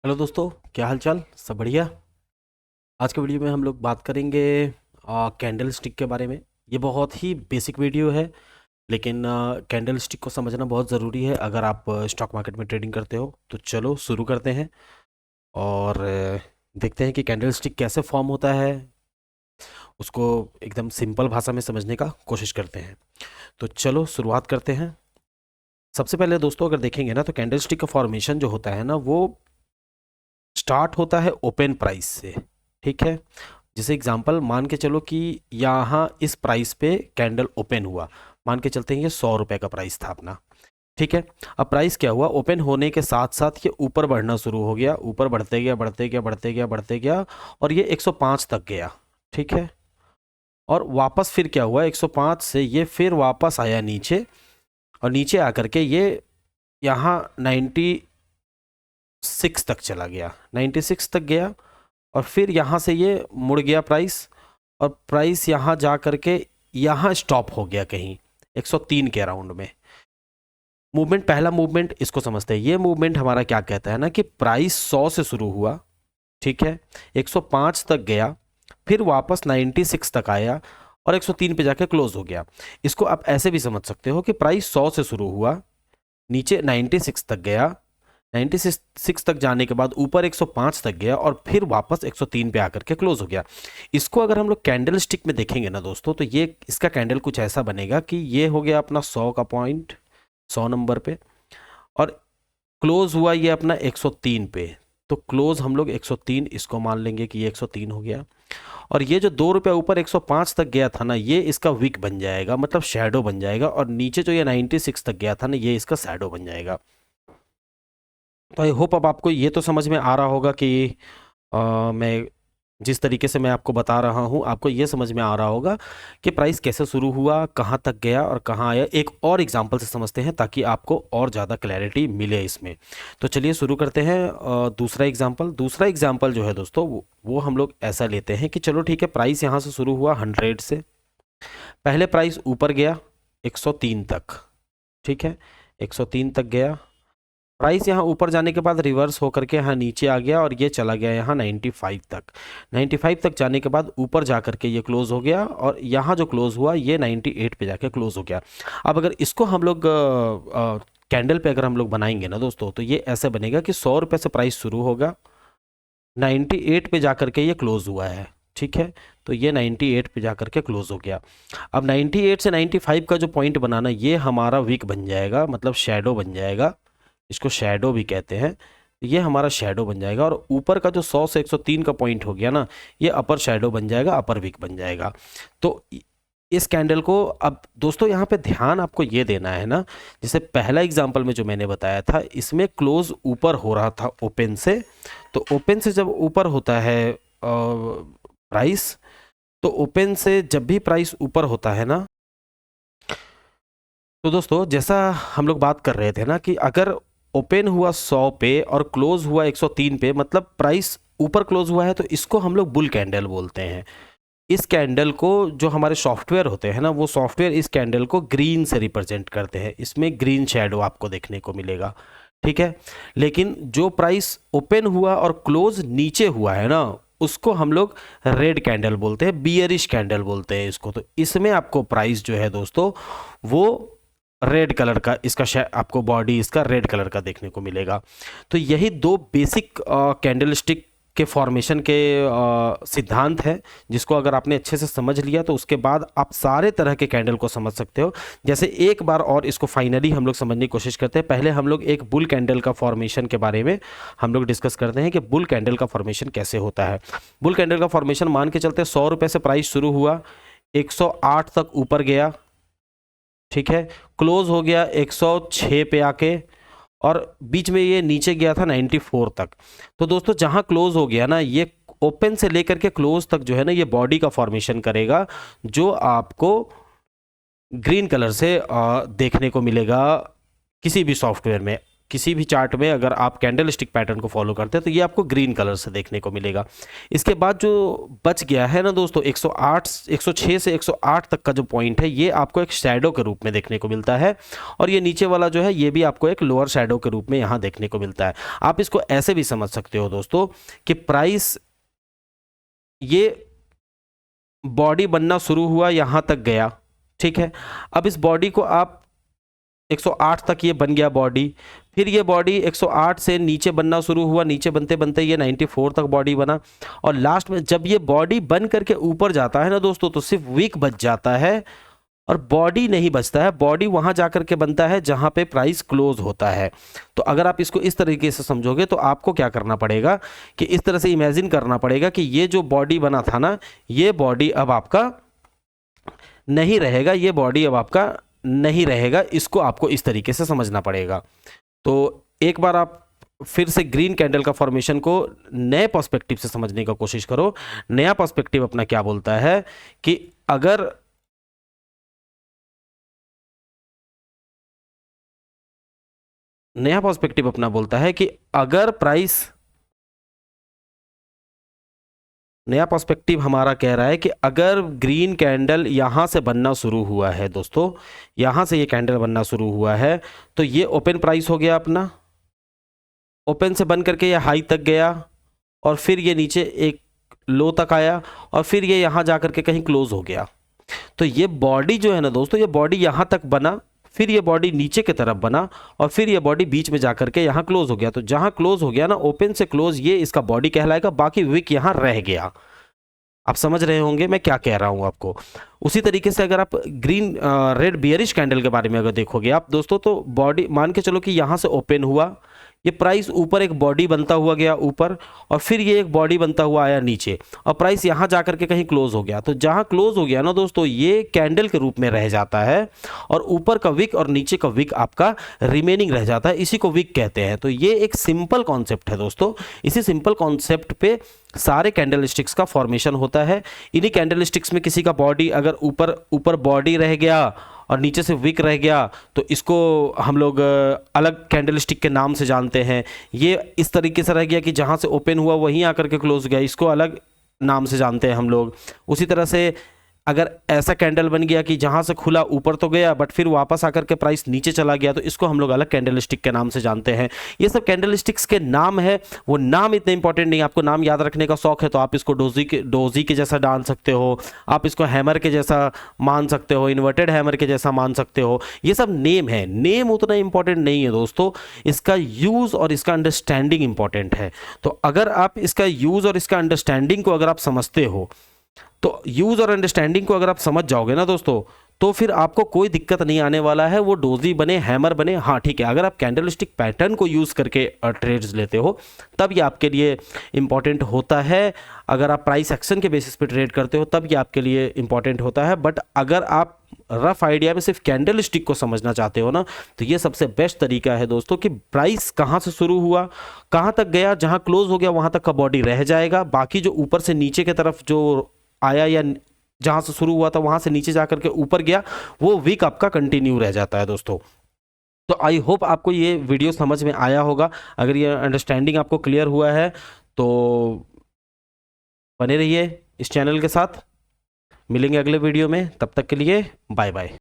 Hello दोस्तों, क्या हाल चाल? सब बढ़िया। आज के वीडियो में हम लोग बात करेंगे कैंडल स्टिक के बारे में। ये बहुत ही बेसिक वीडियो है, लेकिन कैंडल स्टिक को समझना बहुत ज़रूरी है अगर आप स्टॉक मार्केट में ट्रेडिंग करते हो। तो चलो शुरू करते हैं और देखते हैं कि कैंडल स्टिक कैसे फॉर्म होता है। उसको एकदम सिंपल भाषा में समझने का कोशिश करते हैं। तो चलो शुरुआत करते हैं। सबसे पहले दोस्तों अगर देखेंगे ना, तो कैंडल स्टिक का फॉर्मेशन जो होता है ना, वो स्टार्ट होता है ओपन प्राइस से। ठीक है, जैसे एग्जांपल मान के चलो कि यहाँ इस प्राइस पे कैंडल ओपन हुआ। मान के चलते हैं ये 100 रुपए का प्राइस था अपना। ठीक है, अब प्राइस क्या हुआ, ओपन होने के साथ साथ ये ऊपर बढ़ना शुरू हो गया, ऊपर बढ़ते गया बढ़ते गया बढ़ते गया बढ़ते गया और ये 105 तक गया। ठीक है, और वापस फिर क्या हुआ, 105 से ये फिर वापस आया नीचे, और नीचे आकर के ये यहाँ 96 तक चला गया, 96 तक गया, और फिर यहाँ से ये मुड़ गया प्राइस, और प्राइस यहाँ जा करके यहाँ स्टॉप हो गया कहीं 103 के अराउंड में। मूवमेंट, पहला मूवमेंट इसको समझते हैं। ये मूवमेंट हमारा क्या कहता है ना, कि प्राइस 100 से शुरू हुआ, ठीक है, 105 तक गया, फिर वापस 96 तक आया और 103 पे जाके क्लोज हो गया। इसको आप ऐसे भी समझ सकते हो कि प्राइस 100 से शुरू हुआ, नीचे 96 तक गया, 96 तक जाने के बाद ऊपर 105 तक गया और फिर वापस 103 पे आकर के क्लोज हो गया। इसको अगर हम लोग कैंडल स्टिक में देखेंगे ना दोस्तों, तो ये इसका कैंडल कुछ ऐसा बनेगा कि ये हो गया अपना 100 का पॉइंट, 100 नंबर पे, और क्लोज हुआ ये अपना 103 पे। तो क्लोज हम लोग 103 इसको मान लेंगे कि ये 103 हो गया, और ये जो 2 रुपया ऊपर 105 तक गया था ना, ये इसका विक बन जाएगा, मतलब शैडो बन जाएगा, और नीचे जो ये 96 तक गया था ना, ये इसका शैडो बन जाएगा। तो आई होप अब आपको ये तो समझ में आ रहा होगा कि मैं जिस तरीके से मैं आपको बता रहा हूँ, आपको ये समझ में आ रहा होगा कि प्राइस कैसे शुरू हुआ, कहाँ तक गया और कहाँ आया। एक और एग्जांपल से समझते हैं ताकि आपको और ज़्यादा क्लैरिटी मिले इसमें। तो चलिए शुरू करते हैं। दूसरा एग्जांपल जो है दोस्तों, वो हम लोग ऐसा लेते हैं कि चलो ठीक है, प्राइस यहाँ से शुरू हुआ 100 से। पहले प्राइस ऊपर गया 103 तक, ठीक है, 103 तक गया। प्राइस यहाँ ऊपर जाने के बाद रिवर्स होकर के यहाँ नीचे आ गया और ये चला गया यहाँ 95 तक। 95 तक जाने के बाद ऊपर जा करके ये क्लोज हो गया, और यहाँ जो क्लोज हुआ ये 98 पे जाके क्लोज हो गया। अब अगर इसको हम लोग कैंडल पे अगर हम लोग बनाएंगे ना दोस्तों, तो ये ऐसे बनेगा कि 100 रुपये से प्राइस शुरू होगा, 98 पे जा करके ये क्लोज हुआ है। ठीक है, तो ये 98 पे जा करके क्लोज हो गया। अब 98 से 95 का जो पॉइंट बनाना, ये हमारा वीक बन जाएगा, मतलब शैडो बन जाएगा, इसको शैडो भी कहते हैं। ये हमारा शैडो बन जाएगा, और ऊपर का जो 100 से 103 का पॉइंट हो गया ना, ये अपर शैडो बन जाएगा, अपर वीक बन जाएगा। तो इस कैंडल को, अब दोस्तों यहाँ पे ध्यान आपको ये देना है ना, जैसे पहला एग्जांपल में जो मैंने बताया था, इसमें क्लोज ऊपर हो रहा था ओपन से। तो ओपन से जब ऊपर होता है प्राइस, तो ओपन से जब भी प्राइस ऊपर होता है ना, तो दोस्तों जैसा हम लोग बात कर रहे थे ना, कि अगर ओपन हुआ 100 पे और क्लोज हुआ 103 पे, मतलब प्राइस ऊपर क्लोज हुआ है, तो इसको हम लोग बुल कैंडल बोलते हैं। इस कैंडल को जो हमारे सॉफ्टवेयर होते हैं ना, वो सॉफ्टवेयर इस कैंडल को ग्रीन से रिप्रेजेंट करते हैं, इसमें ग्रीन शैडो आपको देखने को मिलेगा। ठीक है, लेकिन जो प्राइस ओपन हुआ और क्लोज नीचे हुआ है ना, उसको हम लोग रेड कैंडल बोलते हैं, बियरिश कैंडल बोलते हैं इसको। तो इसमें आपको प्राइस जो है दोस्तों, वो रेड कलर का, इसका आपको बॉडी इसका रेड कलर का देखने को मिलेगा। तो यही दो बेसिक कैंडल स्टिक के फॉर्मेशन के सिद्धांत है, जिसको अगर आपने अच्छे से समझ लिया तो उसके बाद आप सारे तरह के कैंडल को समझ सकते हो। जैसे एक बार और इसको फाइनली हम लोग समझने की कोशिश करते हैं। पहले हम लोग एक बुल कैंडल का फॉर्मेशन के बारे में हम लोग डिस्कस करते हैं कि बुल कैंडल का फॉर्मेशन कैसे होता है। बुल कैंडल का फॉर्मेशन मान के चलते हैं, 100 रुपये से प्राइस शुरू हुआ, 108 तक ऊपर गया, ठीक है, क्लोज हो गया 106 पे आके, और बीच में ये नीचे गया था 94 तक। तो दोस्तों जहां क्लोज हो गया ना, ये ओपन से लेकर के क्लोज तक जो है ना, ये बॉडी का फॉर्मेशन करेगा, जो आपको ग्रीन कलर से देखने को मिलेगा किसी भी सॉफ्टवेयर में। किसी भी चार्ट में अगर आप कैंडल स्टिक पैटर्न को फॉलो करते हैं तो ये आपको ग्रीन कलर से देखने को मिलेगा। इसके बाद जो बच गया है ना दोस्तों 106 से 108 तक का जो पॉइंट है ये आपको एक शैडो के रूप में देखने को मिलता है, और ये नीचे वाला जो है ये भी आपको एक लोअर शैडो के रूप में यहाँ देखने को मिलता है। आप इसको ऐसे भी समझ सकते हो दोस्तों कि प्राइस ये बॉडी बनना शुरू हुआ, यहाँ तक गया, ठीक है। अब इस बॉडी को आप 108 तक ये बन गया बॉडी, फिर ये बॉडी 108 से नीचे बनना शुरू हुआ, नीचे बनते बनते ये 94 तक बॉडी बना, और लास्ट में जब ये बॉडी बन करके ऊपर जाता है ना दोस्तों तो सिर्फ वीक बच जाता है और बॉडी नहीं बचता है। बॉडी वहां जाकर के बनता है जहां पे प्राइस क्लोज होता है। तो अगर आप इसको इस तरीके से समझोगे तो आपको क्या करना पड़ेगा कि इस तरह से इमेजिन करना पड़ेगा कि ये जो बॉडी बना था ना ये बॉडी अब आपका नहीं रहेगा, ये बॉडी अब आपका नहीं रहेगा, इसको आपको इस तरीके से समझना पड़ेगा। तो एक बार आप फिर से ग्रीन कैंडल का फॉर्मेशन को नए पर्सपेक्टिव से समझने का कोशिश करो। नया पर्सपेक्टिव अपना क्या बोलता है कि अगर नया पर्सपेक्टिव अपना बोलता है कि अगर प्राइस, नया पर्सपेक्टिव हमारा कह रहा है कि अगर ग्रीन कैंडल यहां से बनना शुरू हुआ है दोस्तों, यहां से ये कैंडल बनना शुरू हुआ है तो ये ओपन प्राइस हो गया अपना, ओपन से बन करके ये हाई तक गया और फिर ये नीचे एक लो तक आया और फिर ये यहां जाकर के कहीं क्लोज हो गया। तो ये बॉडी जो है ना दोस्तों, ये बॉडी यहां तक बना, फिर ये बॉडी नीचे की तरफ बना और फिर ये बॉडी बीच में जाकर के यहाँ क्लोज हो गया। तो जहाँ क्लोज हो गया ना ओपन से क्लोज, ये इसका बॉडी कहलाएगा, बाकी विक यहाँ रह गया। आप समझ रहे होंगे मैं क्या कह रहा हूँ आपको। उसी तरीके से अगर आप ग्रीन रेड बियरिश कैंडल के बारे में अगर देखोगे आप दोस्तों तो बॉडी मान के चलो कि यहाँ से ओपन हुआ, ये प्राइस ऊपर एक बॉडी बनता हुआ गया ऊपर और फिर ये एक बॉडी बनता हुआ आया नीचे और प्राइस यहाँ जाकर के कहीं क्लोज हो गया। तो जहाँ क्लोज हो गया ना दोस्तों ये कैंडल के रूप में रह जाता है और ऊपर का विक और नीचे का विक आपका रिमेनिंग रह जाता है, इसी को विक कहते हैं। तो ये एक सिंपल कॉन्सेप्ट है दोस्तों, इसी सिंपल कॉन्सेप्ट पे सारे कैंडल स्टिक्स का फॉर्मेशन होता है। इन्हीं कैंडल स्टिक्स में किसी का बॉडी अगर ऊपर बॉडी रह गया और नीचे से विक रह गया तो इसको हम लोग अलग कैंडल स्टिक के नाम से जानते हैं। ये इस तरीके से रह गया कि जहाँ से ओपन हुआ वहीं आकर के क्लोज गया, इसको अलग नाम से जानते हैं हम लोग। उसी तरह से अगर ऐसा कैंडल बन गया कि जहाँ से खुला ऊपर तो गया बट फिर वापस आकर के प्राइस नीचे चला गया तो इसको हम लोग अलग कैंडल स्टिक के नाम से जानते हैं। ये सब कैंडल स्टिक्स के नाम है, वो नाम इतने इंपॉर्टेंट नहीं। आपको नाम याद रखने का शौक है तो आप इसको डोजी के जैसा डाल सकते हो, आप इसको हैमर के जैसा मान सकते हो, इन्वर्टेड हैमर के जैसा मान सकते हो। ये सब नेम है, नेम उतना इंपॉर्टेंट नहीं है दोस्तों, इसका यूज़ और इसका अंडरस्टैंडिंग इंपॉर्टेंट है। तो अगर आप इसका यूज़ और इसका अंडरस्टैंडिंग को अगर आप समझते हो तो यूज़ और अंडरस्टैंडिंग को अगर आप समझ जाओगे ना दोस्तों तो फिर आपको कोई दिक्कत नहीं आने वाला है, वो डोजी बने हैमर बने। हाँ ठीक है, अगर आप कैंडल स्टिक पैटर्न को यूज़ करके ट्रेड्स लेते हो तब ये आपके लिए इंपॉर्टेंट होता है। अगर आप प्राइस एक्शन के बेसिस पे ट्रेड करते हो तब ये आपके लिए इंपॉर्टेंट होता है। बट अगर आप रफ आइडिया में सिर्फ कैंडल स्टिक को समझना चाहते हो ना तो ये सबसे बेस्ट तरीका है दोस्तों कि प्राइस कहाँ से शुरू हुआ, कहाँ तक गया, जहाँ क्लोज हो गया वहाँ तक का बॉडी रह जाएगा, बाकी जो ऊपर से नीचे की तरफ जो आया या जहां से शुरू हुआ था वहां से नीचे जाकर के ऊपर गया वो वीक आपका कंटिन्यू रह जाता है दोस्तों। तो आई होप आपको ये वीडियो समझ में आया होगा। अगर ये अंडरस्टैंडिंग आपको क्लियर हुआ है तो बने रहिए इस चैनल के साथ। मिलेंगे अगले वीडियो में, तब तक के लिए बाय बाय।